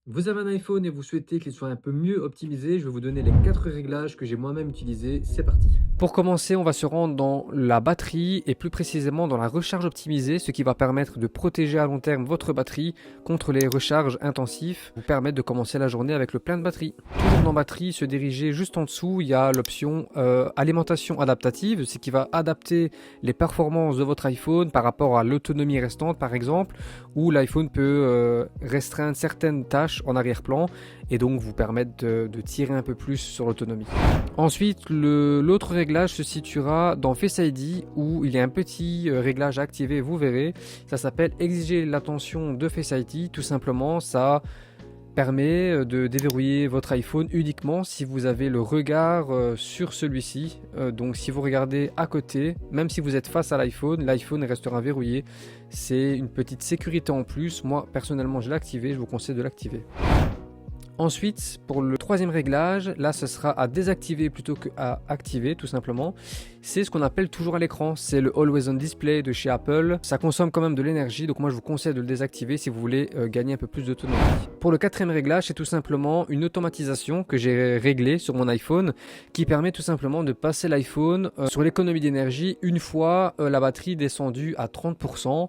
Vous avez un iPhone et vous souhaitez qu'il soit un peu mieux optimisé, je vais vous donner les 4 réglages que j'ai moi-même utilisés. C'est parti. Pour commencer, on va se rendre dans la batterie et plus précisément dans la recharge optimisée, ce qui va permettre de protéger à long terme votre batterie contre les recharges intensives, vous permettre de commencer la journée avec le plein de batterie. Toujours dans batterie, se diriger juste en dessous, il y a l'option alimentation adaptative, ce qui va adapter les performances de votre iPhone par rapport à l'autonomie restante par exemple, où l'iPhone peut restreindre certaines tâches en arrière-plan et donc vous permettre de tirer un peu plus sur l'autonomie. Ensuite, l'autre réglage se situera dans Face ID où il y a un petit réglage à activer, vous verrez. Ça s'appelle exiger l'attention de Face ID. Tout simplement, ça permet de déverrouiller votre iPhone uniquement si vous avez le regard sur celui-ci. Donc si vous regardez à côté, même si vous êtes face à l'iPhone restera verrouillé. C'est une petite sécurité en plus. Moi personnellement je l'ai activé, je vous conseille de l'activer. Ensuite, pour le troisième réglage, là ce sera à désactiver plutôt qu'à activer tout simplement. C'est ce qu'on appelle toujours à l'écran, c'est le Always On Display de chez Apple. Ça consomme quand même de l'énergie, donc moi je vous conseille de le désactiver si vous voulez gagner un peu plus d'autonomie. Pour le quatrième réglage, c'est tout simplement une automatisation que j'ai réglée sur mon iPhone qui permet tout simplement de passer l'iPhone sur l'économie d'énergie une fois la batterie descendue à 30%.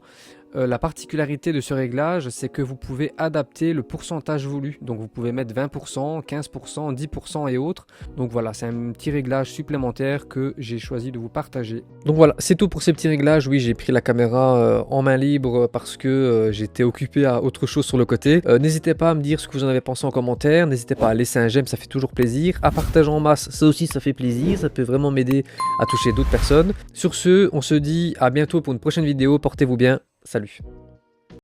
La particularité de ce réglage, c'est que vous pouvez adapter le pourcentage voulu. Donc vous pouvez mettre 20%, 15%, 10% et autres. Donc voilà, c'est un petit réglage supplémentaire que j'ai choisi de vous partager. Donc voilà, c'est tout pour ces petits réglages. Oui, j'ai pris la caméra en main libre parce que j'étais occupé à autre chose sur le côté. N'hésitez pas à me dire ce que vous en avez pensé en commentaire. N'hésitez pas à laisser un j'aime, ça fait toujours plaisir. À partager en masse, ça aussi ça fait plaisir. Ça peut vraiment m'aider à toucher d'autres personnes. Sur ce, on se dit à bientôt pour une prochaine vidéo. Portez-vous bien. Salut.